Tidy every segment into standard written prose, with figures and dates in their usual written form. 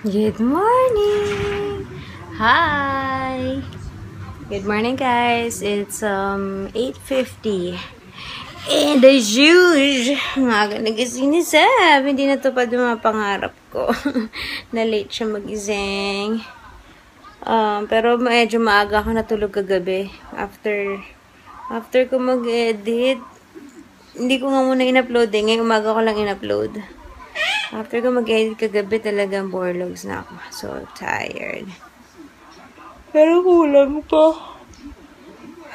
Good morning! Hi! Good morning, guys. It's 8:50. And as usual, maaga nagising ni Sab. Hindi natupad yung mga pangarap ko. Na late siya magising. Pero medyo maaga ako natulog kagabi. After ko mag-edit, hindi ko nga muna in-upload eh. Ngayong umaga ko lang in-upload. After ko mag-edit kagabi, talagang borlogs na ako. So tired. Pero kulang pa.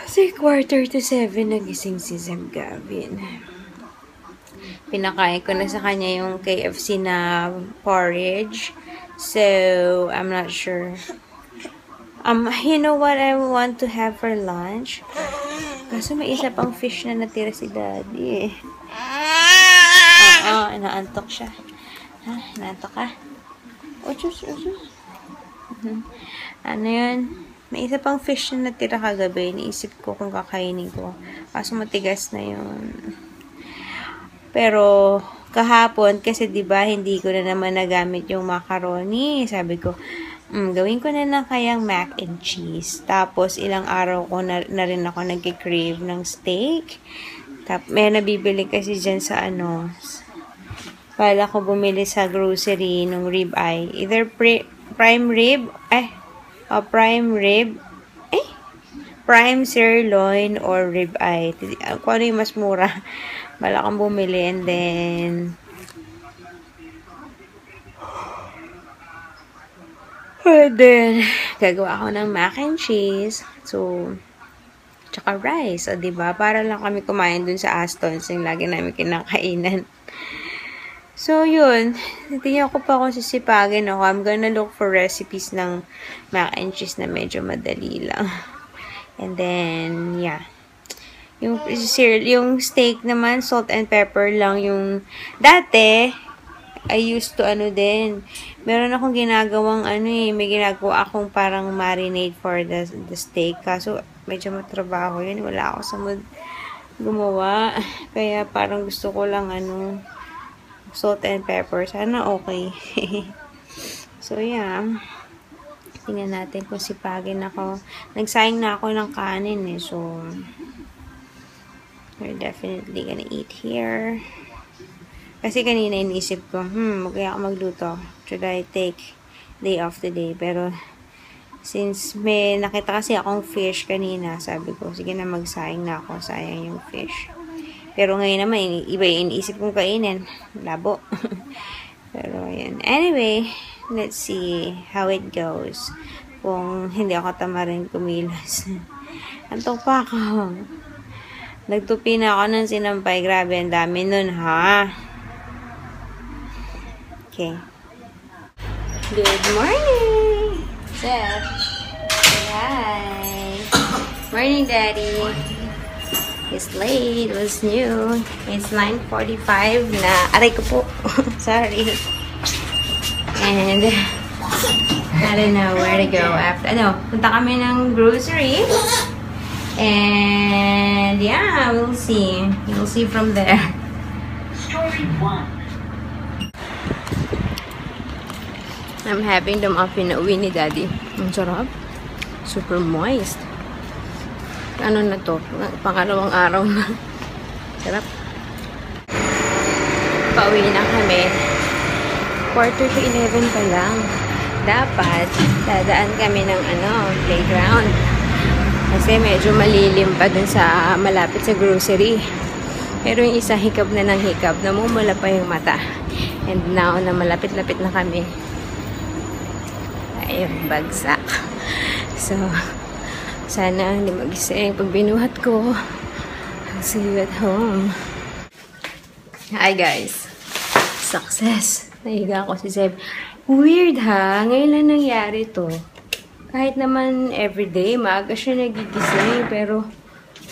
Kasi 6:45 nagising si Zeb Gavin. Pinakain ko na sa kanya yung KFC na porridge. So, I'm not sure. You know what I want to have for lunch? Kaso may isa pang fish na natira si Daddy eh. Oo, inaantok siya. Ha? Inaantok ka? Ochos. Ano yun? May isa pang fish na natira kagabi. Iniisip ko kung kakainin ko. Kaso matigas na yun. Pero, kahapon, kasi diba, hindi ko na naman nagamit yung macaroni. Sabi ko, gawin ko na lang kayang mac and cheese. Tapos, ilang araw ko na rin ako nag-crave ng steak. May nabibili kasi dyan sa pala ko bumili sa grocery ng rib eye. Either prime rib, prime sirloin or rib eye. Kung ano yung mas mura, bala kong bumili. And then, gagawa ako ng mac and cheese. So, tsaka rice. O, diba? Para lang kami kumain dun sa Aston's yung lagi namin kinakainan. So, yun. Tingnan ko pa kung sisipagin ako. I'm gonna look for recipes ng mac and cheese na medyo madali lang. And then, yeah. Yung steak naman, salt and pepper lang yung... Dati, I used to din. Meron akong ginagawang may ginagawa akong parang marinade for the steak. Kaso, medyo matrabaho yun. Wala ako sa mood gumawa. Kaya parang gusto ko lang salt and pepper. Sana okay. So, yeah. Tingnan natin kung sipagin ako. Nagsayang na ako ng kanin eh. So, we're definitely gonna eat here. Kasi kanina inisip ko, kaya ako magluto. Should I take day off today? Pero, since may nakita kasi akong fish kanina, sabi ko, sige na magsayang na ako. Sayang yung fish. Pero ngayon naman, iba yung iniisip kong kainin. Labo. Pero, ayan. Anyway, let's see how it goes. Kung hindi ako tamarin kumilos. Antok pa ako. Nagtupi na ako ng sinampay. Grabe, ang dami nun, ha? Okay. Good morning! Seth. Hi! Morning, Daddy. It's late. It was new. It's 9:45 na. Aray ko po. Sorry. And I don't know where to go after. Punta kami ng grocery. And yeah, we'll see. You'll see from there. Story 1. I'm having the muffin na uwi ni Daddy. Ang sarap. Super moist. Ano na to? Pangalawang araw na. Sarap. Pauwi na kami. 11:45 pa lang. Dapat, dadaan kami ng playground. Kasi medyo malilim pa dun sa malapit sa grocery. Pero yung isa hikab na ng hikab, namumula pa yung mata. And now, na malapit-lapit na kami. Ayun, bagsak. So, sana hindi magising pag binuhat ko. I'll see you at home. Hi guys. Success. Nahiga ako si Zeb. Weird ha? Ngayon lang nangyari to. Kahit naman everyday, maaga siya nagigising. Pero,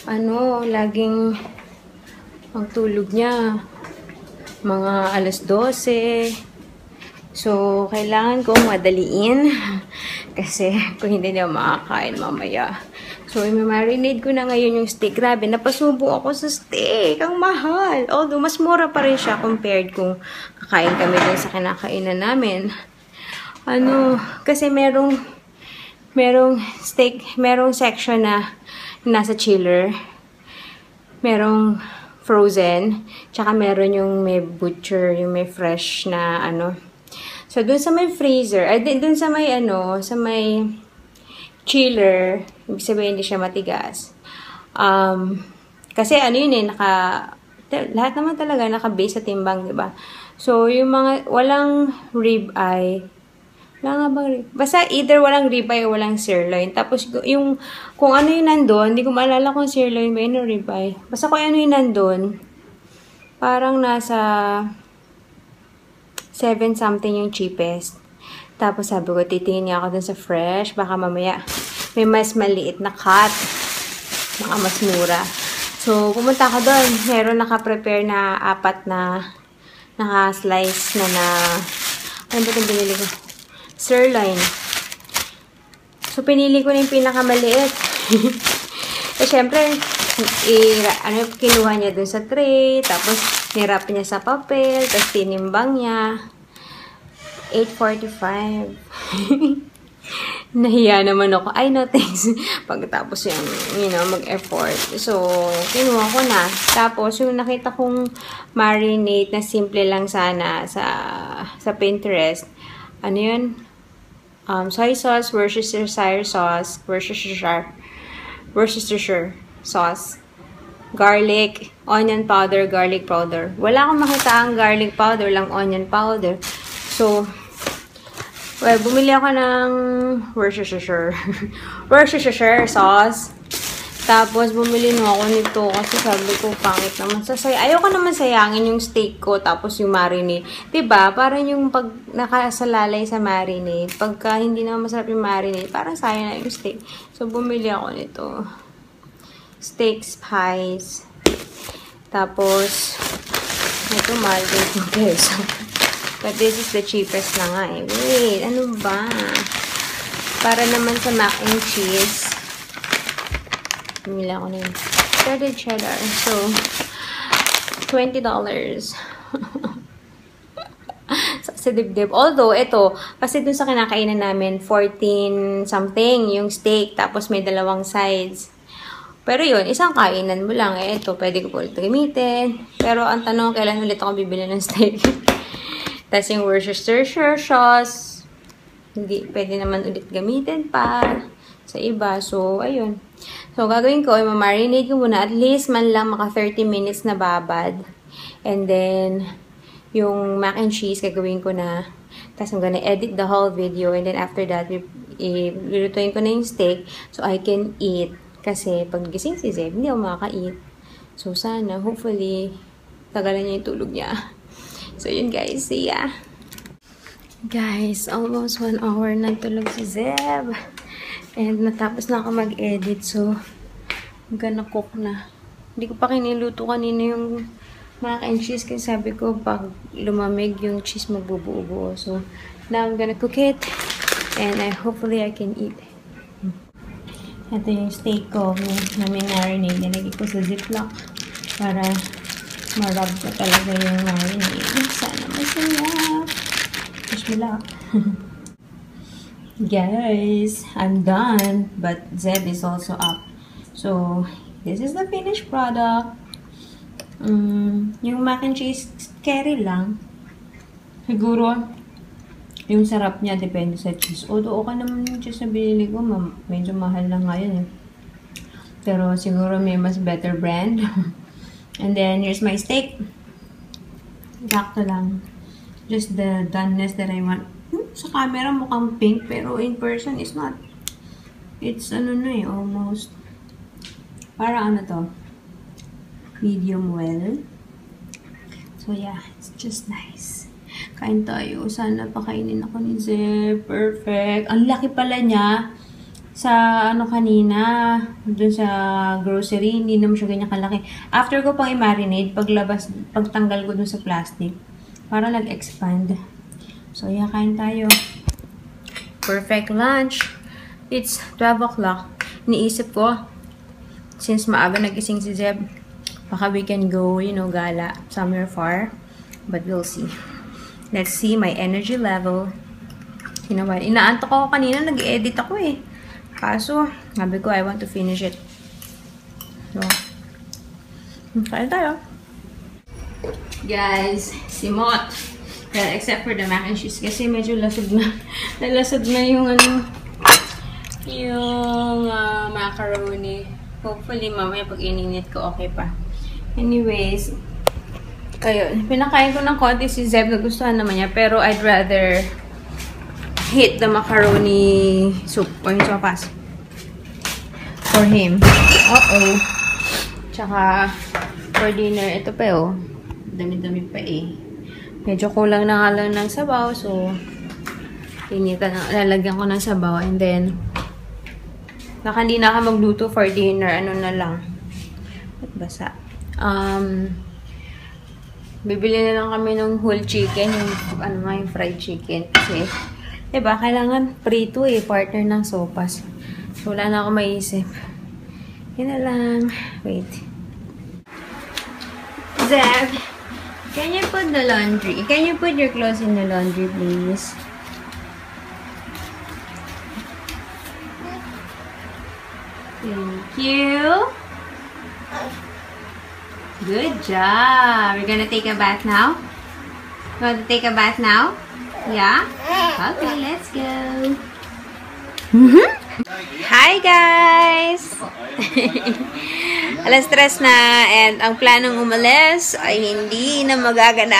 laging ang tulog niya. Mga 12:00. So, kailangan kong madaliin. Kasi, kung hindi niya makakain mamaya. So, i-marinate ko na ngayon yung steak. Grabe, napasubo ako sa steak. Ang mahal. Although, mas mura pa rin siya compared kung kakain kami dun sa kinakainan namin. Ano, kasi merong steak, merong section na nasa chiller. Merong frozen. Tsaka meron yung may butcher, yung may fresh na ano. So, dun sa may freezer, ay dun sa may ano, sa may chiller, ibig sabihin hindi siya matigas. Kasi ano yun eh, lahat naman talaga naka-base sa timbang, di ba? So, yung mga, walang rib eye, wala nga bang rib? Basta either walang rib eye o walang sirloin. Tapos, yung, kung ano yung nandun, hindi ko maalala kung sirloin ba yun o rib eye. Basta kung ano yung nandun, parang nasa 7 something yung cheapest. Tapos sabi ko, titingin niya ako dun sa fresh. Baka mamaya may mas maliit na cut. Baka mas mura. So, pumunta ako doon. Meron naka-prepare na 4 na naka-slice na ano ba itong binili ko? Sirloin. So, pinili ko na yung pinakamaliit. Eh, syempre, kinuha niya dun sa tray. Tapos, nirap niya sa papel. Tapos, tinimbang niya. 8.45. Nahiya naman ako. Ay, no, thanks. Pagkatapos yung, mag-effort. So, kinuha ko na. Tapos, yung nakita kong marinade na simple lang sana sa Pinterest. Ano yun? Soy sauce, Worcestershire sauce, Worcestershire sauce, garlic, onion powder, garlic powder. Wala akong makita ang garlic powder, lang onion powder. So, well, bumili ako ng Worcestershire sauce. Tapos, bumili na ako nito kasi sabi ko, pangit naman. Ayoko naman sayangin yung steak ko tapos yung marinade. Diba? Parang yung pag nakasalalay sa marinade, pagka hindi naman masarap yung marinade, parang sayang na yung steak. So, bumili ako nito. Steak spice. Tapos, ito, mahal din 2 peso. But this is the cheapest na nga eh. Wait, ano ba? Para naman sa mac and cheese. Bumili ako na yun. Shredded cheddar. So, $20. Sa dibdib. Although, ito, kasi dun sa kinakainan namin, 14 something yung steak. Tapos may 2 sides. Pero yun, isang kainan mo lang. Eh, ito, pwede ko po ulit gamitin. Pero ang tanong, kailan ulit ako bibili ng steak? Tapos yung Worcestershire sauce, hindi, pwede naman ulit gamitin pa sa iba. So, ayun. So, gagawin ko, i-marinate ko muna. At least man lang maka 30 minutes na babad. And then, yung mac and cheese, gagawin ko na. Tapos, I'm gonna edit the whole video. And then, after that, lulutuin ko na yung steak so I can eat. Kasi, pag gising si Zeb, hindi ako makaka-eat. So, sana, hopefully, tagalan niya yung tulog niya. So, yun guys. See ya! Guys, almost 1 hour nagtulog si Zeb. And natapos na ako mag-edit. So, I'm gonna cook na. Hindi ko pa kiniluto kanina yung mac and cheese. Kasi sabi ko, pag lumamig yung cheese, magbubuo-buo. So, now I'm gonna cook it. And hopefully I can eat. Ito yung steak ko na may marinade. Nilagay ko sa ziplock para marab ko talaga yung marinade. Sana masarap. Wish me luck. Guys, I'm done. But Zeb is also up. So, this is the finished product. Yung mac and cheese, carry lang. Siguro, yung sarap niya depende sa cheese. Although, okay naman yung cheese na binili ko. Medyo mahal lang ngayon eh. Pero siguro may mas better brand. And then, here's my steak. Sakto lang. Just the doneness that I want. Sa camera mukhang pink, pero in person is not. It's ano na eh, almost. Para ano to? Medium well. So yeah, it's just nice. Kain tayo. Sana pakainin ako ni Zeb. Perfect. Ang laki pala niya. Sa ano kanina, dun sa grocery, hindi naman siya ganyan kalaki. After ko pang i-marinate, pagtanggal ko dun sa plastic, para nag-expand. So, yeah, kain tayo. Perfect lunch. It's 12 o'clock. Iniisip ko, since maaga nagising si Zeb, baka we can go, gala somewhere far. But we'll see. Let's see my energy level. Ginawa. Inaantok ako kanina, nag-edit ako eh. Kaso, sabi ko, I want to finish it. So, kaya tayo. Guys, si Mot. Well, except for the mac and cheese kasi medyo lasog na. Nalasog na yung macaroni. Hopefully, mamaya pag ininit ko, okay pa. Anyways, pinakain ko ng konti si Zeb. Nagustuhan naman niya. Pero I'd rather hit the macaroni soup or yung sopas for him. Uh-oh. Tsaka, for dinner, ito pa dami-dami pa eh. Medyo kulang na nga lang ng sabaw. So, lalagyan ko ng sabaw. And then, hindi na ako magluto for dinner. Ano na lang. Basa. Bibili na lang kami ng whole chicken. Yung fried chicken. Kasi, diba, kailangan prito eh. Partner ng sopas. So, wala na ako maisip. Yun na lang. Wait. Zeb, can you put the laundry? Can you put your clothes in the laundry, please? Thank you. Good job. We're gonna take a bath now? You want to take a bath now? Yeah? Okay, let's go. Hi, guys! Alas 3 na and ang planong umalis ay hindi na magagana.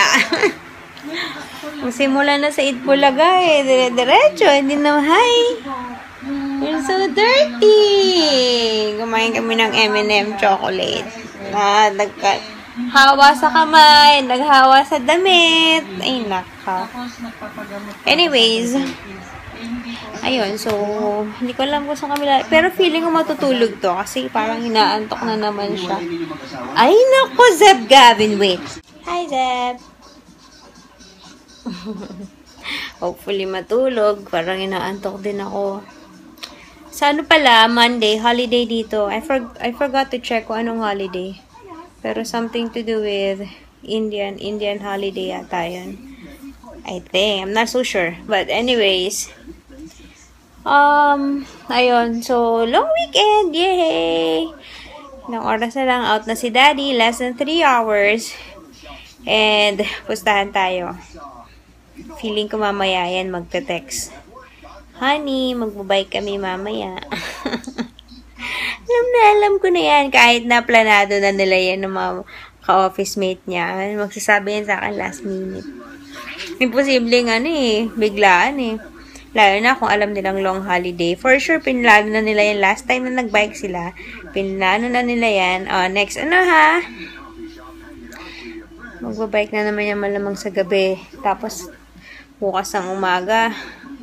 Simula na sa Itbulaga eh. Dire-diretso. Hindi na, hi! You're so dirty! Kumain kami ng M&M chocolate. Naghawa sa kamay, naghawa sa damit. Ay, naka. Anyways, ayun, so, hindi ko alam kung saan kami pero feeling ko matutulog to kasi parang hinaantok na naman siya. Ay, naku, Zeb Gavin, wait. Hi, Zeb. Hopefully matulog. Parang hinaantok din ako. Sa ano pala, Monday, holiday dito. I forgot to check kung anong holiday. Pero something to do with Indian holiday yata yun. I think. I'm not so sure. But anyways, ayun. So, long weekend. Yay! Ilang oras na lang. Out na si Daddy. Less than 3 hours. And, pustahan tayo. Feeling ko mamaya yan magte-text. Honey, magbabike kami mamaya. Alam ko na yan. Kahit na planado na nila yan ng mga ka-office mate niya. Magsasabi yan sa akin last minute. Imposible nga biglaan eh. Lalo na kung alam nilang long holiday. For sure, pinlano na nila yan. Last time na nag-bike sila, pinlano na nila yan. Next, magbabike na naman yan malamang sa gabi. Tapos, bukas ng umaga,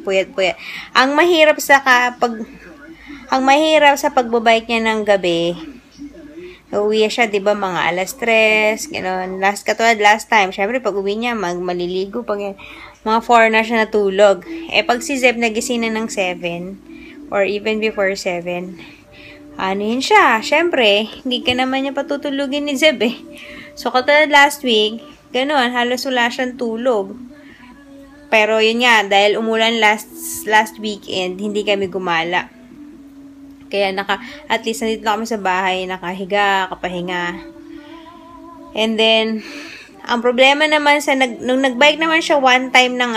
puyat-puyat. Ang mahirap sa pagbabike niya ng gabi, uwi siya, di ba, mga alas 3, gano'n. Katulad last time, syempre, pag uwi niya, maliligo, mga 4 na siya natulog. Pag si Zeb nagising na ng 7, or even before 7, yun siya, syempre, hindi ka naman niya patutulugin ni Zeb eh. So, katulad last week, gano'n, halos wala siyang tulog. Pero yun nga, dahil umulan last weekend, hindi kami gumala. Kaya at least nandito na kami sa bahay, nakahiga, kapahinga. And then, ang problema naman nung nagbike naman siya one time ng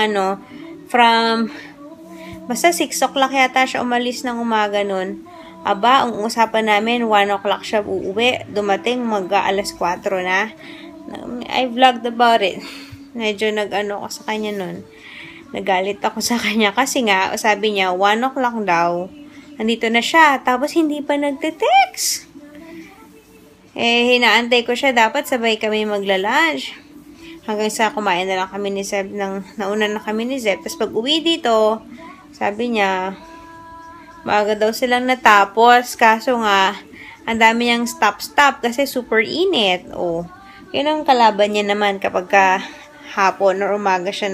basta 6 o'clock yata siya umalis ng umaga nun. Aba, ang usapan namin, 1 o'clock siya uuwi. Dumating, alas 4 na. I vlogged about it. Medyo ko sa kanya nun. Nagalit ako sa kanya kasi nga, sabi niya, 1 o'clock daw. Nandito na siya. Tapos, hindi pa nagte-text. Hinaantay ko siya. Dapat sabay kami magla-lunch. Hanggang sa kumain na lang kami ni Zeb. Nauna na kami ni Zeb. Tapos, pag uwi dito, sabi niya, maaga daw silang natapos. Kaso nga, ang dami niyang stop-stop kasi super init. Yun ang kalaban niya naman kapag hapon or umaga siya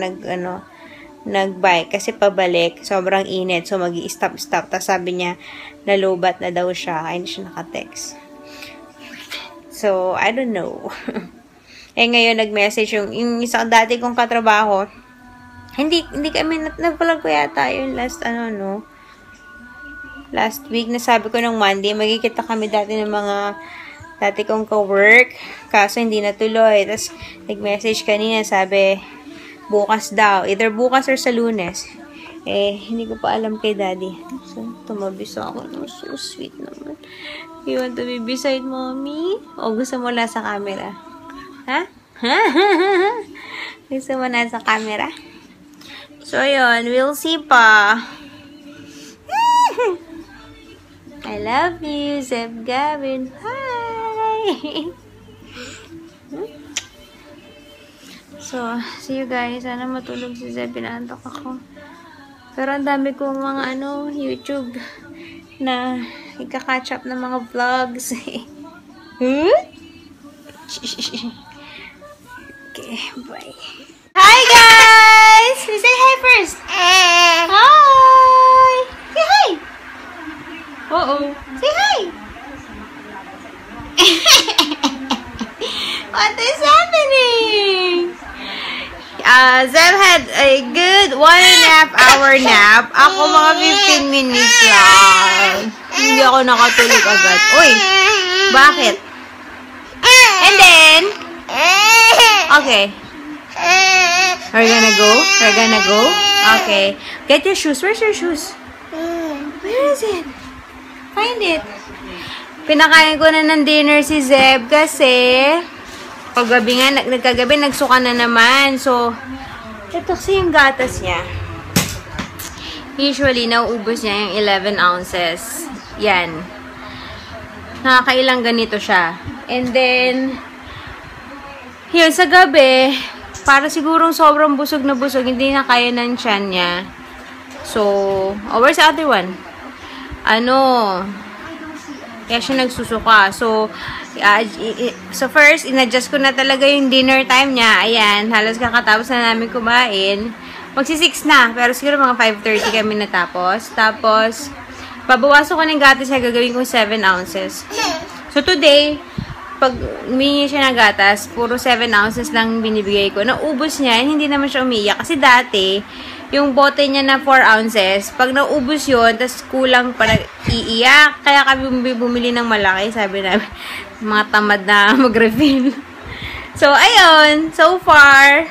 nagbike kasi pabalik, sobrang init. So, mag-i-stop-stop. Tapos sabi niya, nalubat na daw siya. Ay, hindi siya naka-text. So, I don't know. Ngayon, nag-message yung isang dati kong katrabaho. Hindi kami, nag-vlog ko yata yung last, last week, nasabi ko ng Monday, magkikita kami dati ng mga dati kong ka-work, kaso hindi natuloy. Tapos, nag-message kanina, sabi, bukas daw. Either bukas or sa Lunes. Hindi ko pa alam kay Daddy. So, tumabis ako. No, so sweet naman. You want to be beside Mommy? O gusto mo lang sa camera? Ha? Gusto mo na sa camera? So, yun. We'll see pa. I love you, Zeb Gavin. Hi! So, see you guys. Sana matulog si Zeb. Pinaantok ako. Pero ang dami kong mga YouTube na ika-catch up na mga vlogs. Okay, bye. Hi guys! We say hi first. Hi! Say hi! Uh-oh. Say hi! What is happening? Zeb had a good 1.5 hour nap. Ako mga 15 minutes lang. Hindi ako nakatulog agad. Uy! Bakit? And then, okay. We're gonna go? We're gonna go? Okay. Get your shoes. Where's your shoes? Where is it? Find it. Pinakain ko na ng dinner si Zeb kasi paggabi nga, nagkagabi, nagsuka na naman. So, ito kasi yung gatas niya. Usually, nauubos niya yung 11 ounces. Yan. Nakakailang ganito siya. And then, yun, sa gabi, para sigurong sobrang busog na busog, hindi na kaya ng tiyan niya. So, where's the other one? Kaya siya nagsusuka. So, first, inadjust ko na talaga yung dinner time niya. Ayan, halos kakatapos na namin kumain. Magsi-6 na, pero siguro mga 5:30 kami natapos. Tapos, pabawasan ko ng gatas niya, gagawin ko 7 ounces. So, today, pag humingi siya ng gatas, puro 7 ounces lang binibigay ko. Naubos niya, hindi naman siya umiiyak. Kasi dati, yung bote niya na 4 ounces, pag naubos yun, tas kulang pa iiyak. Kaya kami bumili ng malaki, sabi namin, mga tamad na mag-refill. So, ayun, so far,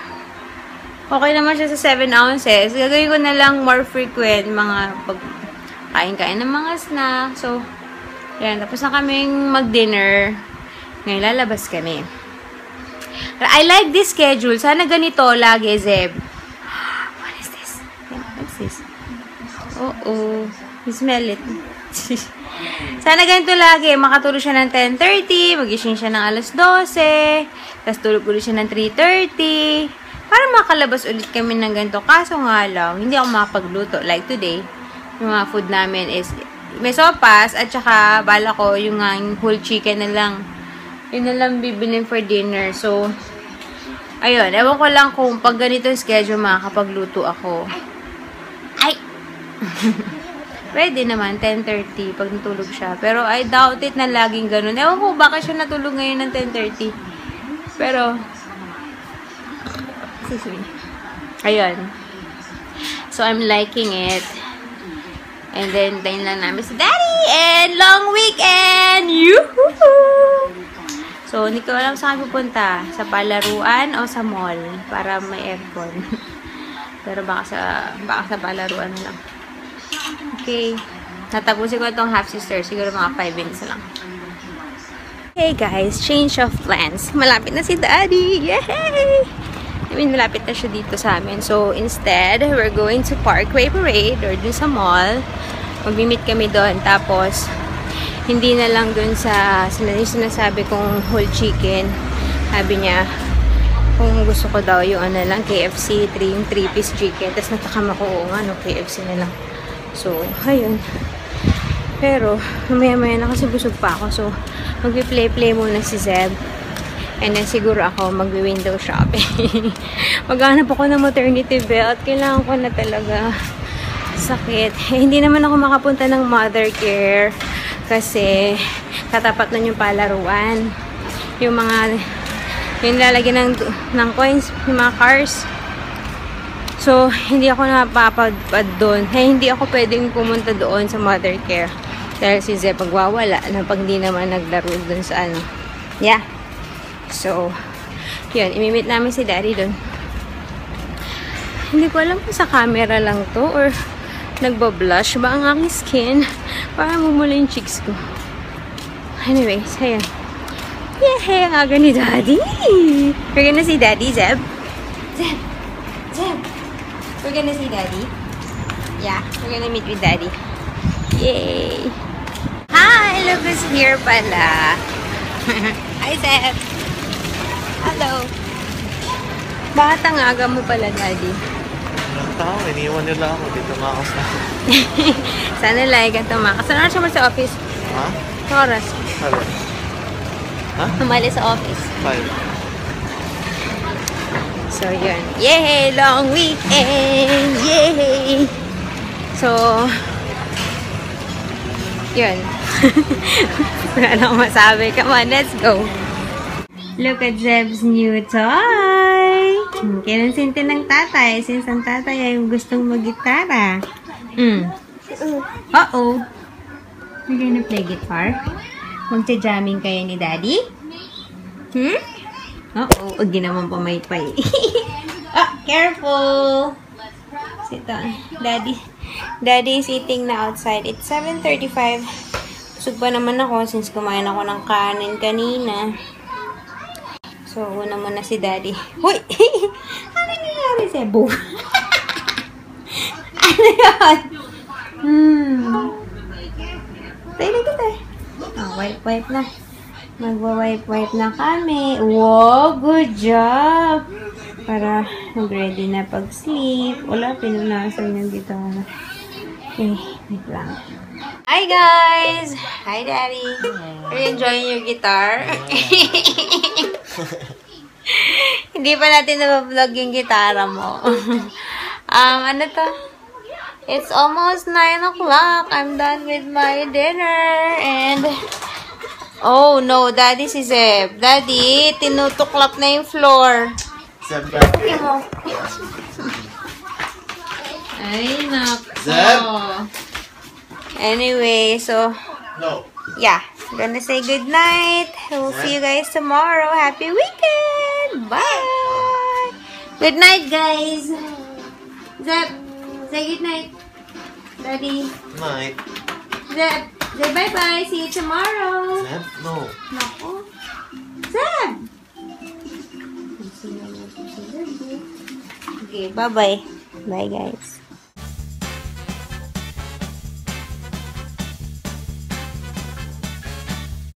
okay naman siya sa 7 ounces. Gagawin ko na lang more frequent, mga pag kain-kain ng mga snack. So, yan, tapos na kaming mag-dinner. Ngayon, lalabas kami. I like this schedule. Sana ganito lagi, Zeb. Uh-oh. You smell it. Sana ganito lagi. Makatulog siya ng 10:30. Magising siya ng alas 12. Tapos tulog ulit siya ng 3:30. Para makalabas ulit kami ng ganito. Kaso nga lang, hindi ako makapagluto. Like today, yung mga food namin is may sopas at saka bala ko yung whole chicken na lang. Yun na lang bibilin for dinner. So, ayun. Ewan ko lang kung pag ganito yung schedule, makakapagluto ako. Ay! Pwede naman, 10:30 pag natulog siya. Pero I doubt it na laging ganun. Ewan ko, baka siya natulog ngayon ng 10:30. Pero, excuse me. Ayun. So, I'm liking it. And then, tayo lang namin si Daddy! And long weekend! Yoo-hoo! So, hindi ko alam saan pupunta. Sa palaruan o sa mall. Para may aircon. Pero baka sa palaruan na lang. Okay. Natapusin ko itong half sister. Siguro mga 5 minutes lang. Hey guys, change of plans. Malapit na si Daddy. Yay! I mean, malapit na siya dito sa amin. So, instead, we're going to Parkway Parade or dun sa mall. Mag-meet kami doon. Tapos, hindi na lang dun sa sinasabi kong whole chicken. Sabi niya, kung gusto ko daw yung lang, KFC, yung 3-piece chicken. Tapos natakam ako, KFC na lang. So, ayun. Pero, mamaya-maya na kasi busog pa ako. So, magpi-play muna si Zeb. And then, siguro ako magwi-window shopping. Maghanap ako ng maternity belt. Kailangan ko na talaga. Sakit. Hindi naman ako makapunta ng mother care. Kasi, katapat na yung palaruan. Yung mga, yung lalagyan ng coins, yung mga cars. So, hindi ako napapadpad doon. Hindi ako pwedeng pumunta doon sa mother care. Dahil si Zeb magwawala na pag hindi naman naglaro doon sa ano. Yeah. So, yun. Imimit namin si Daddy doon. Hindi ko alam kung sa camera lang to or nagbablush ba ang aking skin para mumula yung cheeks ko. Anyways, ayan. Yay! Ang aga ni Daddy! We're gonna see Daddy, Zeb. Zeb! Zeb! We're gonna see Daddy. Yeah, we're gonna meet with Daddy. Yay! Hi! Look who's here pala. Hi, Zeb! Hello! Bakit ang aga mo pala, Daddy? Walang tao, iniwan nila ako. Di tumakas na. Sana like at tumakas. Saan oras naman sa office? Ha? Sa oras? Ano? Ha? Umalis sa office. 5. So, yun. Yay! Long weekend! Yay! So, yun. Wala na akong masabi. Come on, let's go. Look at Zeb's new toy! Kinonsinti ng tatay. Since ang tatay ay gustong mag-gitara. Uh-oh. You're gonna play guitar? Magja-jamming kayo ni Daddy? Uh-oh. Huwag din naman pamaypay. Oh, careful! Sit down. Daddy is eating na outside. It's 7:35. Busog pa naman ako since kumain ako ng kanin kanina. So, una muna si Daddy. Huy! Ano nangyayari sa Bo? Ano yun? Tayo na kita. Oh, wipe na. Magwa-wipe na kami. Wow, good job! Para mag-ready na pag-sleep. Wala, pinunasan yung gitara. Okay, wait lang. Hi, guys! Hi, Daddy! Are you enjoying your guitar? Hindi pa natin na-vlog yung gitara mo. Ano to? It's almost 9 o'clock. I'm done with my dinner. And, oh no, Daddy si Zeb. Daddy, tinutuklap na yung floor. Zeb, Okay mo. Ay, nako. Zeb? Anyway, so, No. yeah. I'm gonna say good night. We'll see you guys tomorrow. Happy weekend! Bye! Good night, guys! Zeb, say good night. Daddy. Night. Zeb, say bye-bye. See you tomorrow. Zeb? No. Nako. Zeb! Okay, bye-bye. Bye, guys.